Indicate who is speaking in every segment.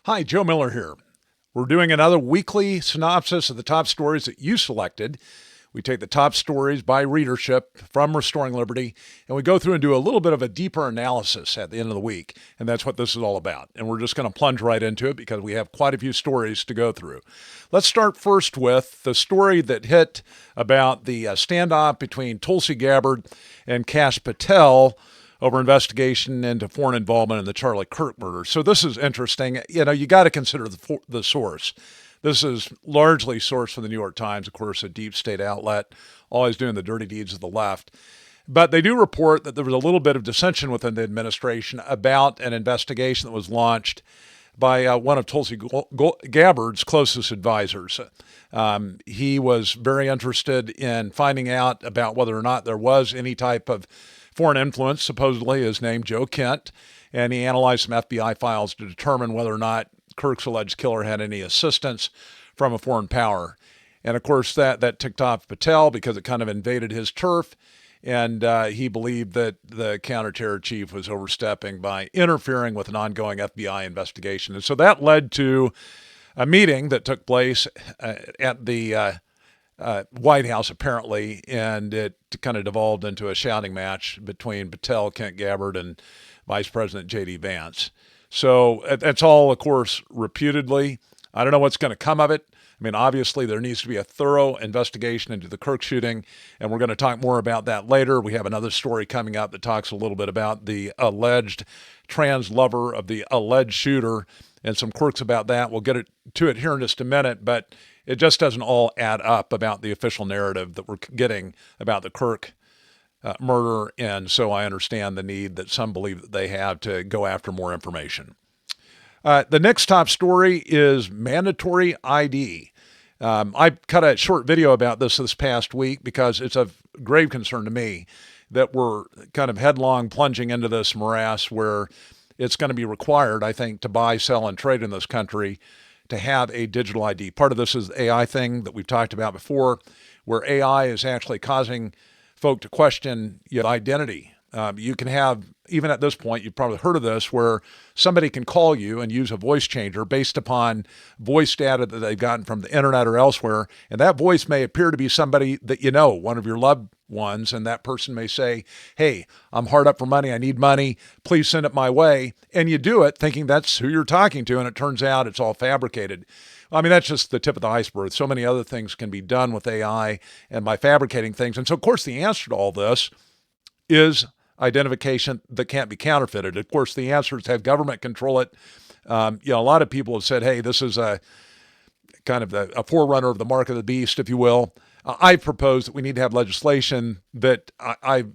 Speaker 1: Hi, Joe Miller here. We're doing another weekly synopsis of the top stories that you selected. We take the top stories by readership from Restoring Liberty, and we go through and do a little bit of a deeper analysis at the end of the week, and that's what this is all about. And we're just going to plunge right into it because we have quite a few stories to go through. Let's start first with the story that hit about the standoff between Tulsi Gabbard and Kash Patel over investigation into foreign involvement in the Charlie Kirk murder. So this is interesting. You got to consider the source. This is largely sourced from the New York Times, of course, a deep state outlet, always doing the dirty deeds of the left. But they do report that there was a little bit of dissension within the administration about an investigation that was launched by one of Tulsi Gabbard's closest advisors. He was very interested in finding out about whether or not there was any type of foreign influence, supposedly his name, Joe Kent, and he analyzed some FBI files to determine whether or not Kirk's alleged killer had any assistance from a foreign power. And of course, that ticked off Patel because it kind of invaded his turf, and he believed that the counterterror chief was overstepping by interfering with an ongoing FBI investigation. And so that led to a meeting that took place at the White House, apparently, and it kind of devolved into a shouting match between Patel, Kent Gabbard, and Vice President J.D. Vance. So that's all, of course, reputedly. I don't know what's going to come of it. I mean, obviously, there needs to be a thorough investigation into the Kirk shooting, and we're going to talk more about that later. We have another story coming up that talks a little bit about the alleged trans lover of the alleged shooter and some quirks about that. We'll get to it here in just a minute, but it just doesn't all add up about the official narrative that we're getting about the Kirk murder, and so I understand the need that some believe that they have to go after more information. The next top story is mandatory ID. I cut a short video about this past week because it's of grave concern to me that we're kind of headlong plunging into this morass where it's going to be required, I think, to buy, sell, and trade in this country to have a digital ID. Part of this is the AI thing that we've talked about before, where AI is actually causing folk to question your identity. You can have, even at this point, you've probably heard of this, where somebody can call you and use a voice changer based upon voice data that they've gotten from the internet or elsewhere. And that voice may appear to be somebody that you know, one of your loved ones. And that person may say, hey, I'm hard up for money. I need money. Please send it my way. And you do it thinking that's who you're talking to. And it turns out it's all fabricated. I mean, that's just the tip of the iceberg. So many other things can be done with AI and by fabricating things. And so, of course, the answer to all this is identification that can't be counterfeited. Of course, the answer is have government control it. A lot of people have said, hey, this is a kind of a forerunner of the mark of the beast, if you will. I propose that we need to have legislation that I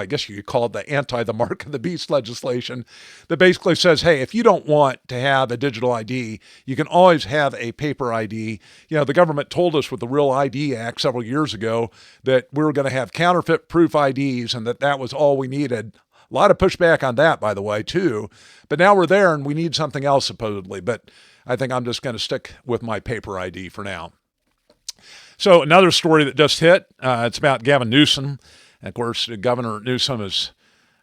Speaker 1: guess you could call it the mark of the beast legislation that basically says, hey, if you don't want to have a digital ID, you can always have a paper ID. The government told us with the Real ID Act several years ago that we were going to have counterfeit proof IDs and that was all we needed. A lot of pushback on that, by the way, too. But now we're there and we need something else, supposedly. But I think I'm just going to stick with my paper ID for now. So another story that just hit, it's about Gavin Newsom. And of course, Governor Newsom is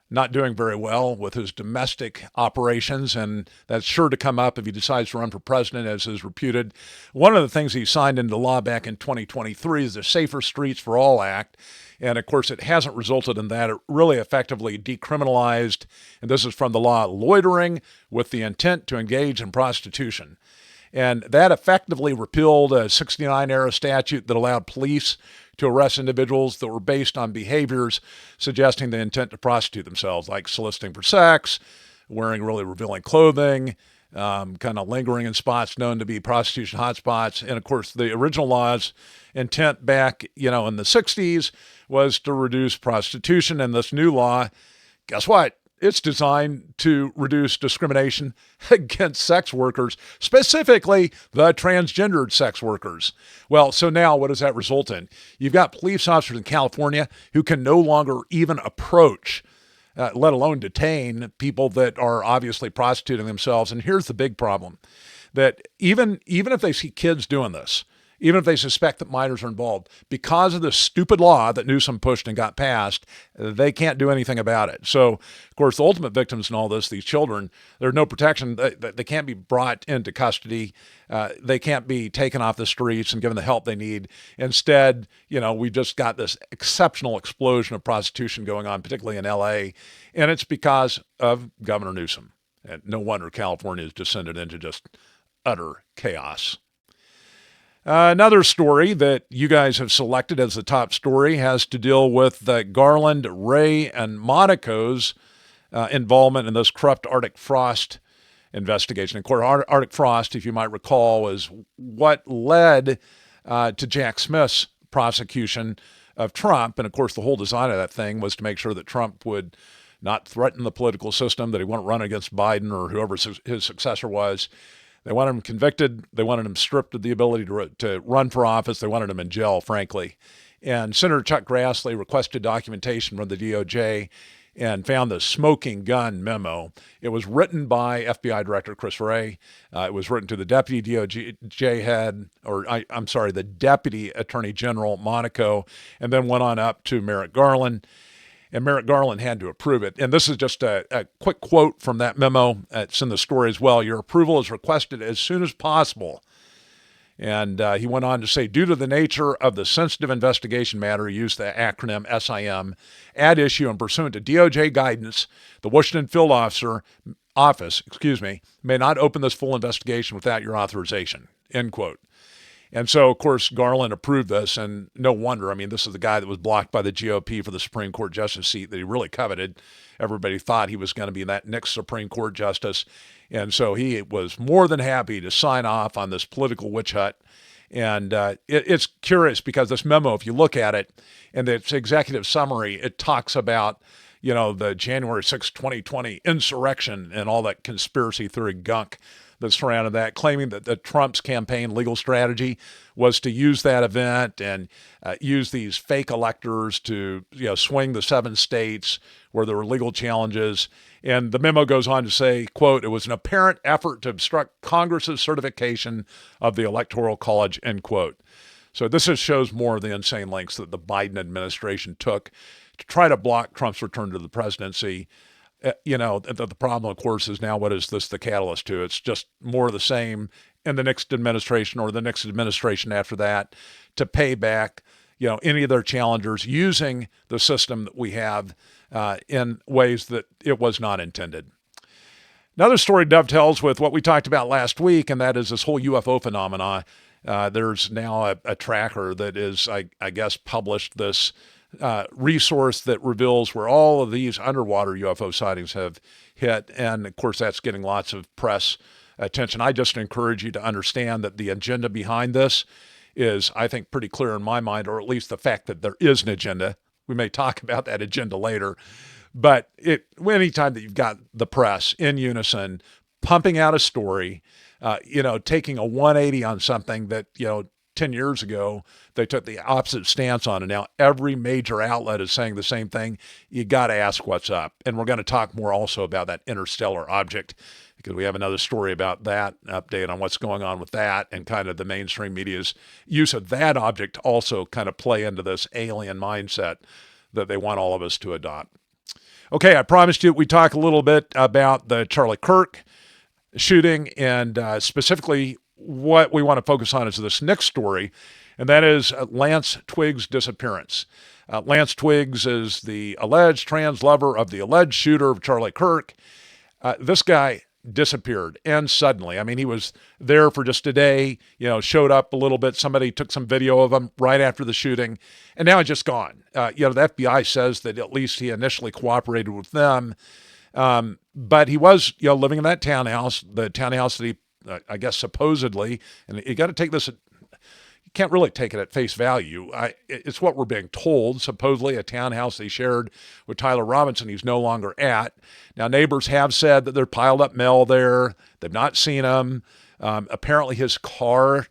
Speaker 1: not doing very well with his domestic operations, and that's sure to come up if he decides to run for president, as is reputed. One of the things he signed into law back in 2023 is the Safer Streets for All Act. And of course, it hasn't resulted in that. It really effectively decriminalized, and this is from the law, loitering with the intent to engage in prostitution. And that effectively repealed a 69-era statute that allowed police to arrest individuals that were based on behaviors suggesting the intent to prostitute themselves, like soliciting for sex, wearing really revealing clothing, kind of lingering in spots known to be prostitution hotspots. And of course, the original law's intent back, in the 60s was to reduce prostitution. And this new law, guess what? It's designed to reduce discrimination against sex workers, specifically the transgendered sex workers. Well, so now what does that result in? You've got police officers in California who can no longer even approach, let alone detain people that are obviously prostituting themselves. And here's the big problem, that even if they see kids doing this, even if they suspect that minors are involved. Because of the stupid law that Newsom pushed and got passed, they can't do anything about it. So, of course, the ultimate victims in all this, these children, there's no protection. They can't be brought into custody. They can't be taken off the streets and given the help they need. Instead, we've just got this exceptional explosion of prostitution going on, particularly in L.A., and it's because of Governor Newsom. And no wonder California has descended into just utter chaos. Another story that you guys have selected as the top story has to deal with Garland, Ray, and Monaco's involvement in this corrupt Arctic Frost investigation. Of course, Arctic Frost, if you might recall, is what led to Jack Smith's prosecution of Trump. And of course, the whole design of that thing was to make sure that Trump would not threaten the political system, that he wouldn't run against Biden or whoever his successor was. They wanted him convicted. They wanted him stripped of the ability to run for office. They wanted him in jail, frankly. And Senator Chuck Grassley requested documentation from the DOJ and found the smoking gun memo. It was written by FBI Director Chris Wray. It was written to the deputy DOJ head, the Deputy Attorney General Monaco, and then went on up to Merrick Garland. And Merrick Garland had to approve it. And this is just a quick quote from that memo. It's in the story as well. Your approval is requested as soon as possible. And he went on to say, due to the nature of the sensitive investigation matter, he used the acronym SIM, at issue and pursuant to DOJ guidance, the Washington Field Office, may not open this full investigation without your authorization, end quote. And so, of course, Garland approved this, and no wonder. I mean, this is the guy that was blocked by the GOP for the Supreme Court justice seat that he really coveted. Everybody thought he was going to be that next Supreme Court justice. And so he was more than happy to sign off on this political witch hunt. And it's curious because this memo, if you look at it, and its executive summary, it talks about, the January 6, 2020 insurrection and all that conspiracy theory gunk that surrounded that, claiming that the Trump's campaign legal strategy was to use that event and use these fake electors to swing the 7 states where there were legal challenges. And the memo goes on to say, quote, it was an apparent effort to obstruct Congress's certification of the Electoral College, end quote. So this just shows more of the insane lengths that the Biden administration took to try to block Trump's return to the presidency. The problem, of course, is now what is this the catalyst to? It's just more of the same in the next administration or the next administration after that to pay back, any of their challengers using the system that we have in ways that it was not intended. Another story dovetails with what we talked about last week, and that is this whole UFO phenomena. There's now a tracker that is, I guess, published this resource that reveals where all of these underwater UFO sightings have hit. And of course, that's getting lots of press attention. I just encourage you to understand that the agenda behind this is, I think, pretty clear in my mind, or at least the fact that there is an agenda. We may talk about that agenda later. But anytime that you've got the press in unison pumping out a story, taking a 180 on something that, 10 years ago, they took the opposite stance on, and now every major outlet is saying the same thing. You got to ask what's up. And we're going to talk more also about that interstellar object, because we have another story about that, update on what's going on with that, and kind of the mainstream media's use of that object to also kind of play into this alien mindset that they want all of us to adopt. Okay, I promised you we talk a little bit about the Charlie Kirk shooting, and specifically what we want to focus on is this next story, and that is Lance Twiggs' disappearance. Lance Twiggs is the alleged trans lover of the alleged shooter of Charlie Kirk. This guy disappeared, and suddenly. I mean, he was there for just a day, showed up a little bit. Somebody took some video of him right after the shooting, and now he's just gone. The FBI says that at least he initially cooperated with them, but he was, living in that townhouse, the townhouse that he I guess supposedly, and you got to take this, you can't really take it at face value. It's what we're being told. Supposedly a townhouse they shared with Tyler Robinson he's no longer at. Now, neighbors have said that there piled up mail there. They've not seen him. Apparently his car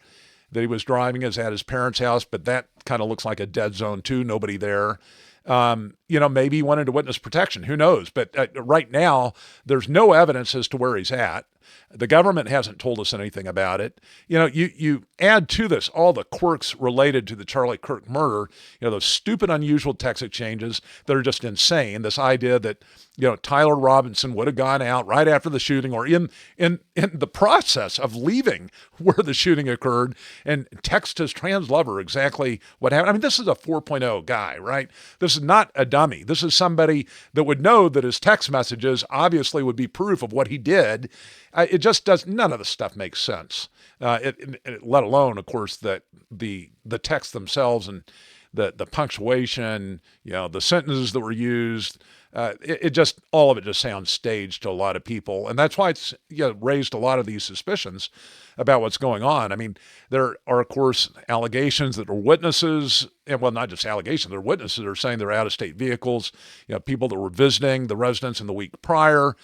Speaker 1: that he was driving is at his parents' house, but that kind of looks like a dead zone too. Nobody there. Maybe he went into witness protection. Who knows? But right now, there's no evidence as to where he's at. The government hasn't told us anything about it. You add to this all the quirks related to the Charlie Kirk murder, those stupid, unusual text exchanges that are just insane. This idea that, Tyler Robinson would have gone out right after the shooting or in the process of leaving where the shooting occurred and text his trans lover exactly what happened. I mean, this is a 4.0 guy, right? This is not a dummy. This is somebody that would know that his text messages obviously would be proof of what he did. It just does. None of the stuff makes sense. Let alone, of course, that the texts themselves and the punctuation, the sentences that were used. It just, all of it just sounds staged to a lot of people. And that's why it's raised a lot of these suspicions about what's going on. I mean, there are, of course, allegations that are witnesses, and well, not just allegations, they're witnesses that are saying they're out-of-state vehicles, people that were visiting the residence in the week prior,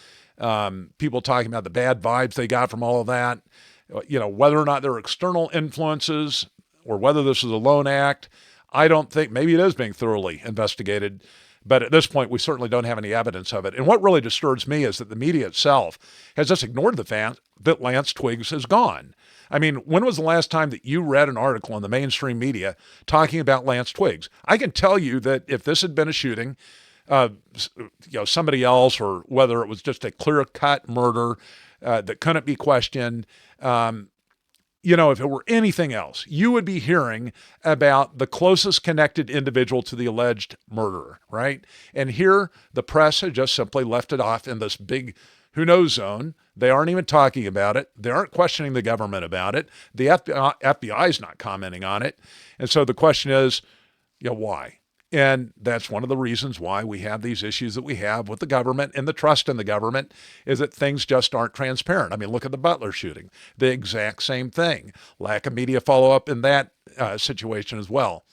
Speaker 1: people talking about the bad vibes they got from all of that, whether or not they're external influences or whether this is a lone act. I don't think, maybe it is being thoroughly investigated. But at this point, we certainly don't have any evidence of it. And what really disturbs me is that the media itself has just ignored the fact that Lance Twiggs is gone. I mean, when was the last time that you read an article in the mainstream media talking about Lance Twiggs? I can tell you that if this had been a shooting, somebody else, or whether it was just a clear-cut murder that couldn't be questioned, if it were anything else, you would be hearing about the closest connected individual to the alleged murderer, right? And here, the press had just simply left it off in this big who-knows zone. They aren't even talking about it. They aren't questioning the government about it. The FBI is not commenting on it. And so the question is, why? And that's one of the reasons why we have these issues that we have with the government and the trust in the government, is that things just aren't transparent. I mean, look at the Butler shooting, the exact same thing. Lack of media follow-up in that situation as well.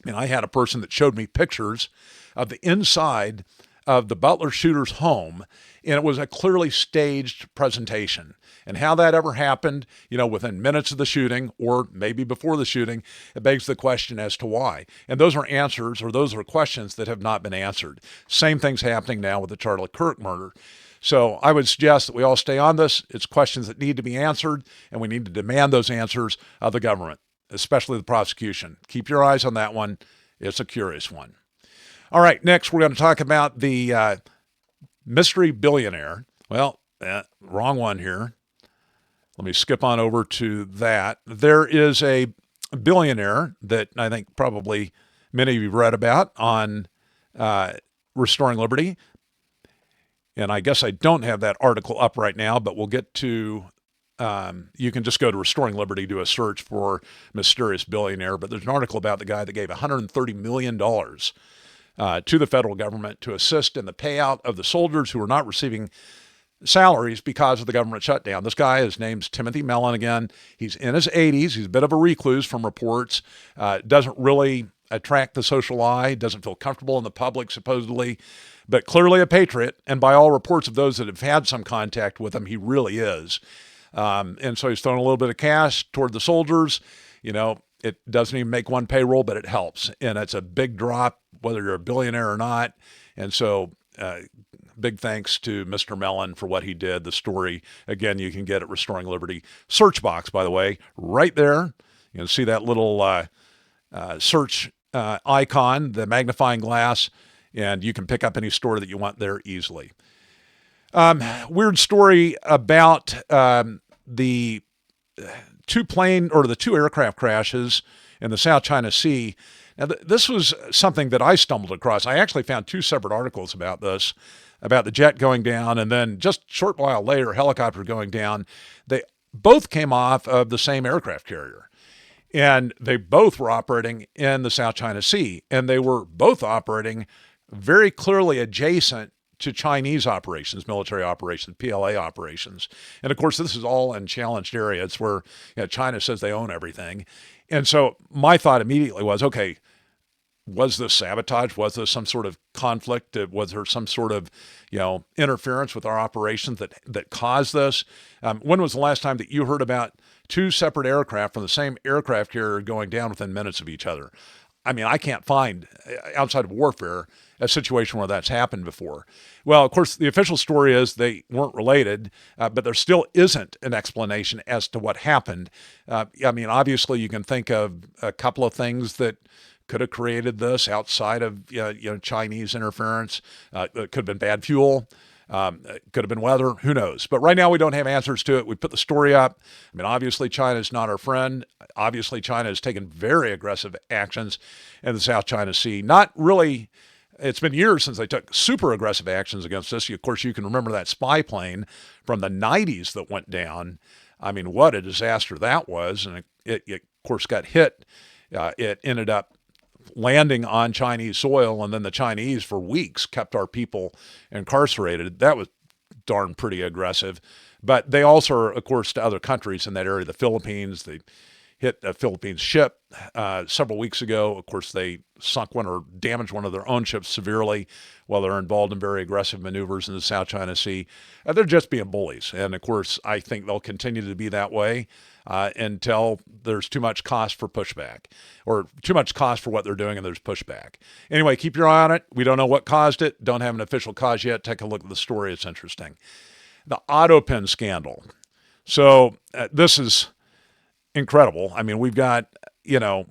Speaker 1: I mean, I had a person that showed me pictures of the inside of the Butler shooter's home, and it was a clearly staged presentation. And how that ever happened, within minutes of the shooting or maybe before the shooting, it begs the question as to why. And those are answers, or those are questions that have not been answered. Same thing's happening now with the Charlie Kirk murder. So I would suggest that we all stay on this. It's questions that need to be answered, and we need to demand those answers of the government, especially the prosecution. Keep your eyes on that one. It's a curious one. All right, next we're going to talk about the mystery billionaire. Well, wrong one here. Let me skip on over to that. There is a billionaire that I think probably many of you read about on Restoring Liberty. And I guess I don't have that article up right now, but we'll get to, you can just go to Restoring Liberty, do a search for mysterious billionaire. But there's an article about the guy that gave $130 million to the federal government to assist in the payout of the soldiers who were not receiving salaries because of the government shutdown. This guy, his name's Timothy Mellon again. He's in his 80s. He's a bit of a recluse from reports. Doesn't really attract the social eye. Doesn't feel comfortable in the public, supposedly. But clearly a patriot. And by all reports of those that have had some contact with him, he really is. And so he's throwing a little bit of cash toward the soldiers. It doesn't even make one payroll, but it helps. And it's a big drop, whether you're a billionaire or not. And so big thanks to Mr. Mellon for what he did. The story, again, you can get at Restoring Liberty. Search box, by the way, right there. You can see that little search icon, the magnifying glass, and you can pick up any story that you want there easily. Weird story about the two aircraft crashes in the South China Sea. Now, this was something that I stumbled across. I actually found two separate articles about this, about the jet going down, and then just a short while later, helicopter going down. They both came off of the same aircraft carrier, and they both were operating in the South China Sea, and they were both operating very clearly adjacent to Chinese operations, military operations, PLA operations. And of course, this is all in challenged area. It's where China says they own everything. And so my thought immediately was, okay, was this sabotage? Was this some sort of conflict? Was there some sort of, interference with our operations that caused this? When was the last time that you heard about two separate aircraft from the same aircraft carrier going down within minutes of each other? I mean, I can't find, outside of warfare, a situation where that's happened before. Well, of course, the official story is they weren't related, but there still isn't an explanation as to what happened. I mean, obviously, you can think of a couple of things that could have created this outside of Chinese interference. It could have been bad fuel. It could have been weather. Who knows? But right now we don't have answers to it. We put the story up. I mean, obviously China is not our friend. Obviously China has taken very aggressive actions in the South China Sea. Not really. It's been years since they took super aggressive actions against us. Of course, you can remember that spy plane from the 90s that went down. I mean, what a disaster that was. And it of course, got hit. It ended up landing on Chinese soil, and then the Chinese for weeks kept our people incarcerated. That was darn pretty aggressive. But they also are, of course, to other countries in that area. The Philippines, they hit a Philippines ship several weeks ago. Of course, they sunk one or damaged one of their own ships severely while they're involved in very aggressive maneuvers in the South China Sea. They're just being bullies. And, of course, I think they'll continue to be that way until there's too much cost for pushback, or too much cost for what they're doing and there's pushback. Anyway, keep your eye on it. We don't know what caused it. Don't have an official cause yet. Take a look at the story. It's interesting. The auto pen scandal. So this is incredible. I mean, we've got,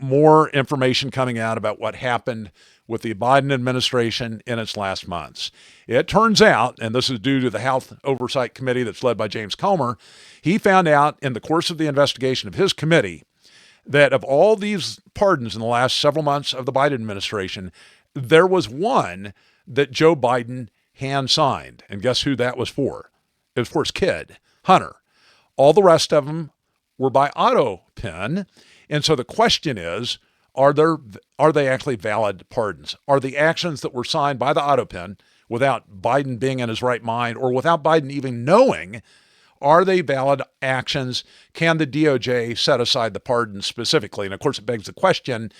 Speaker 1: more information coming out about what happened with the Biden administration in its last months. It turns out, and this is due to the Health Oversight Committee that's led by James Comer, he found out in the course of the investigation of his committee that of all these pardons in the last several months of the Biden administration, there was one that Joe Biden hand-signed. And guess who that was for? It was for his kid, Hunter. All the rest of them were by auto pen. And so the question is, are they actually valid pardons? Are the actions that were signed by the auto pen without Biden being in his right mind, or without Biden even knowing, are they valid actions? Can the DOJ set aside the pardon specifically? And of course, it begs the question,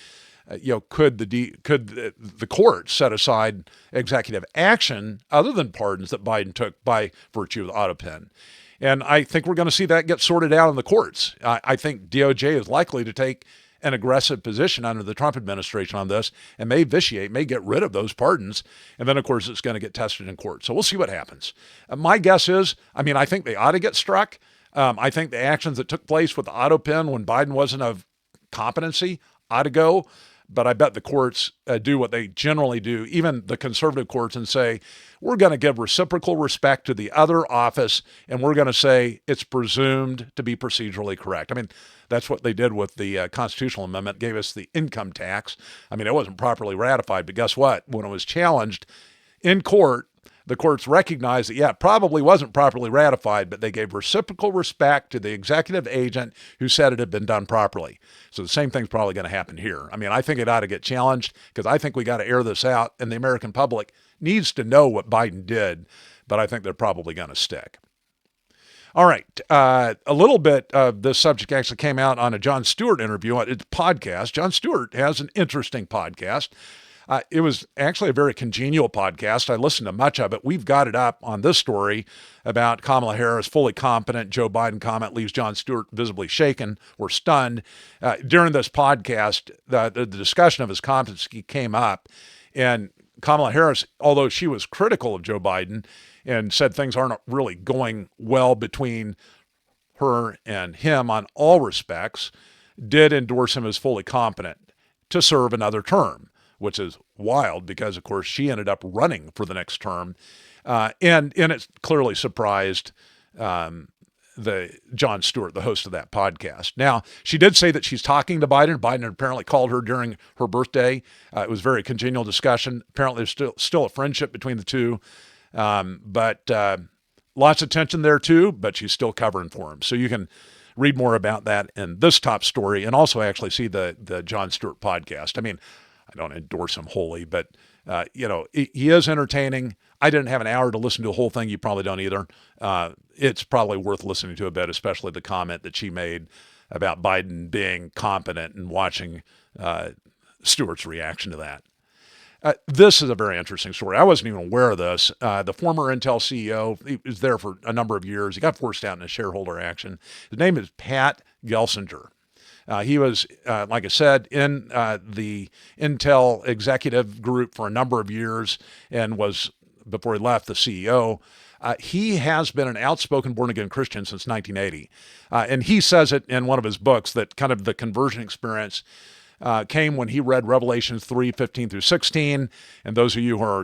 Speaker 1: could the court set aside executive action other than pardons that Biden took by virtue of the auto pen? And I think we're going to see that get sorted out in the courts. I think DOJ is likely to take an aggressive position under the Trump administration on this and may get rid of those pardons. And then, of course, it's going to get tested in court. So we'll see what happens. My guess is, I think they ought to get struck. I think the actions that took place with the auto pen when Biden wasn't of competency ought to go. But I bet the courts do what they generally do, even the conservative courts, and say, we're going to give reciprocal respect to the other office, and we're going to say it's presumed to be procedurally correct. I mean, that's what they did with the constitutional amendment, gave us the income tax. I mean, it wasn't properly ratified, but guess what? When it was challenged in court, the courts recognized that, it probably wasn't properly ratified, but they gave reciprocal respect to the executive agent who said it had been done properly. So the same thing's probably going to happen here. I mean, I think it ought to get challenged because I think we got to air this out, and the American public needs to know what Biden did, but I think they're probably going to stick. All right. A little bit of this subject actually came out on a Jon Stewart interview on his podcast. Jon Stewart has an interesting podcast. It was actually a very congenial podcast. I listened to much of it. We've got it up on this story about Kamala Harris, fully competent. Joe Biden comment leaves Jon Stewart visibly shaken or stunned. During this podcast, the discussion of his competency came up, and Kamala Harris, although she was critical of Joe Biden and said things aren't really going well between her and him on all respects, did endorse him as fully competent to serve another term, which is wild because, of course, she ended up running for the next term. And it clearly surprised the Jon Stewart, the host of that podcast. Now, she did say that she's talking to Biden. Biden apparently called her during her birthday. It was a very congenial discussion. Apparently, there's still a friendship between the two. But lots of tension there, too, but she's still covering for him. So you can read more about that in this top story and also actually see the Jon Stewart podcast. I mean, I don't endorse him wholly, but, he is entertaining. I didn't have an hour to listen to the whole thing. You probably don't either. It's probably worth listening to a bit, especially the comment that she made about Biden being competent and watching Stewart's reaction to that. This is a very interesting story. I wasn't even aware of this. The former Intel CEO, he was there for a number of years. He got forced out in a shareholder action. His name is Pat Gelsinger. He was, like I said, in the Intel executive group for a number of years and was, before he left, the CEO. He has been an outspoken born-again Christian since 1980. And he says it in one of his books that kind of the conversion experience came when he read Revelation 3:15 through 16. And those of you who are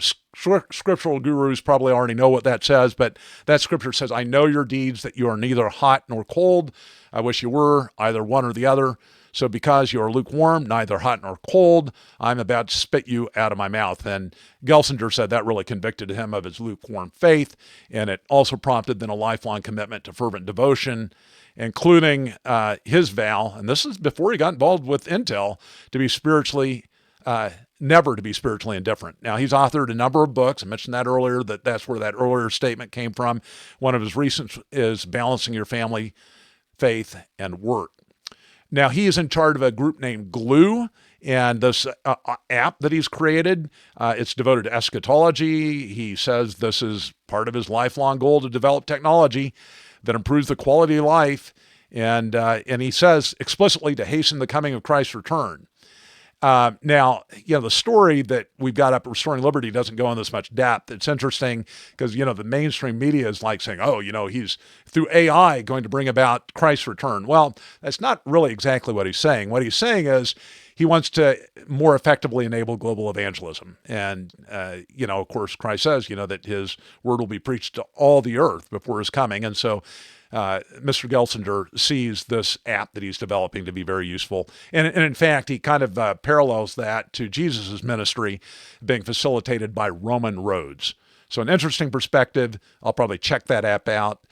Speaker 1: scriptural gurus probably already know what that says, but that scripture says, I know your deeds, that you are neither hot nor cold. I wish you were either one or the other. So because you are lukewarm, neither hot nor cold, I'm about to spit you out of my mouth. And Gelsinger said that really convicted him of his lukewarm faith, and it also prompted then a lifelong commitment to fervent devotion, including his vow, and this is before he got involved with Intel, to be spiritually, never to be spiritually indifferent. Now, he's authored a number of books. I mentioned that earlier, that's where that earlier statement came from. One of his recent is Balancing Your Family, Faith, and Work. Now, he is in charge of a group named Glue, and this app that he's created, it's devoted to eschatology. He says this is part of his lifelong goal to develop technology that improves the quality of life, and he says explicitly to hasten the coming of Christ's return. Now, the story that we've got up at Restoring Liberty doesn't go in this much depth. It's interesting because, the mainstream media is like saying, he's through AI going to bring about Christ's return. Well, that's not really exactly what he's saying. What he's saying is he wants to more effectively enable global evangelism. And, of course, Christ says, that his word will be preached to all the earth before his coming. And so Mr. Gelsinger sees this app that he's developing to be very useful. And in fact, he kind of parallels that to Jesus' ministry being facilitated by Roman roads. So an interesting perspective. I'll probably check that app out.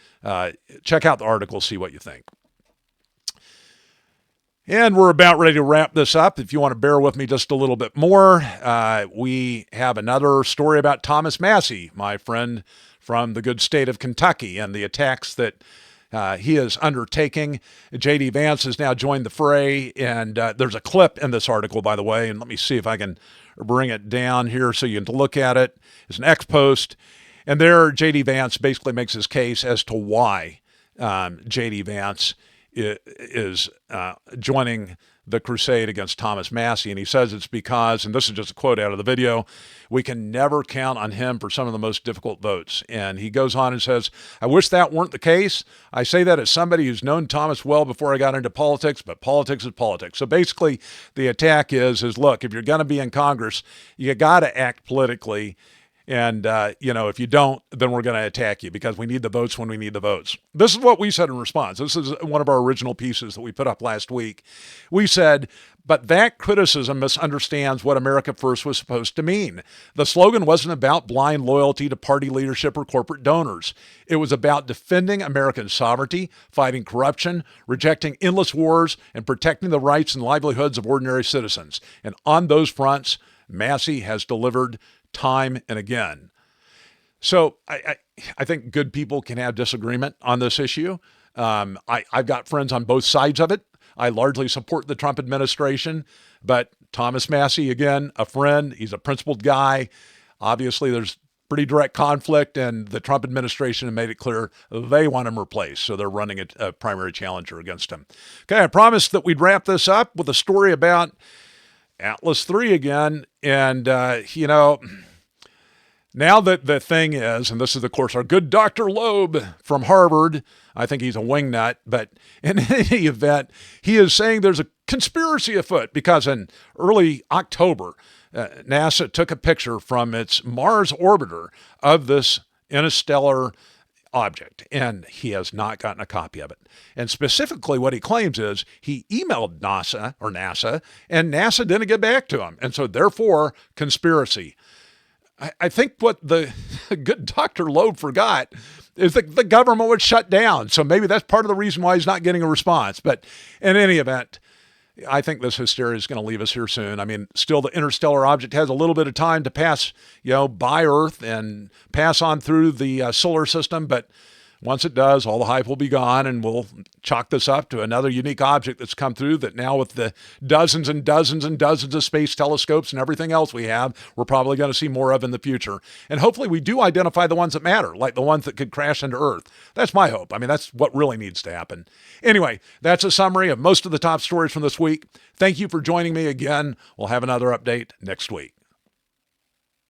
Speaker 1: Check out the article, see what you think. And we're about ready to wrap this up. If you want to bear with me just a little bit more, we have another story about Thomas Massie, my friend from the good state of Kentucky, and the attacks that he is undertaking. J.D. Vance has now joined the fray, and there's a clip in this article, by the way, and let me see if I can bring it down here so you can look at it. It's an X post, and there J.D. Vance basically makes his case as to why J.D. Vance is joining the crusade against Thomas Massie. And he says it's because, and this is just a quote out of the video, we can never count on him for some of the most difficult votes. And he goes on and says, I wish that weren't the case. I say that as somebody who's known Thomas well before I got into politics, but politics is politics. So basically the attack is look, if you're going to be in Congress, you got to act politically. And, if you don't, then we're going to attack you because we need the votes when we need the votes. This is what we said in response. This is one of our original pieces that we put up last week. We said, but that criticism misunderstands what America First was supposed to mean. The slogan wasn't about blind loyalty to party leadership or corporate donors. It was about defending American sovereignty, fighting corruption, rejecting endless wars, and protecting the rights and livelihoods of ordinary citizens. And on those fronts, Massie has delivered time and again. So I think good people can have disagreement on this issue. I've got friends on both sides of it. I largely support the Trump administration, but Thomas Massie, again, a friend. He's a principled guy. Obviously, there's pretty direct conflict, and the Trump administration have made it clear they want him replaced, so they're running a primary challenger against him. Okay, I promised that we'd wrap this up with a story about Atlas III again, and, now that the thing is, and this is, of course, our good Dr. Loeb from Harvard, I think he's a wingnut, but in any event, he is saying there's a conspiracy afoot because in early October, NASA took a picture from its Mars orbiter of this interstellar object, and he has not gotten a copy of it. And specifically what he claims is he emailed NASA, and NASA didn't get back to him. And so therefore, conspiracy. I think what the good Dr. Loeb forgot is that the government was shut down. So maybe that's part of the reason why he's not getting a response. But in any event, I think this hysteria is going to leave us here soon. I mean, still the interstellar object has a little bit of time to pass, by Earth and pass on through the solar system. But Once it does, all the hype will be gone, and we'll chalk this up to another unique object that's come through that now, with the dozens and dozens and dozens of space telescopes and everything else we have, we're probably going to see more of in the future. And hopefully we do identify the ones that matter, like the ones that could crash into Earth. That's my hope. I mean, that's what really needs to happen. Anyway, that's a summary of most of the top stories from this week. Thank you for joining me again. We'll have another update next week.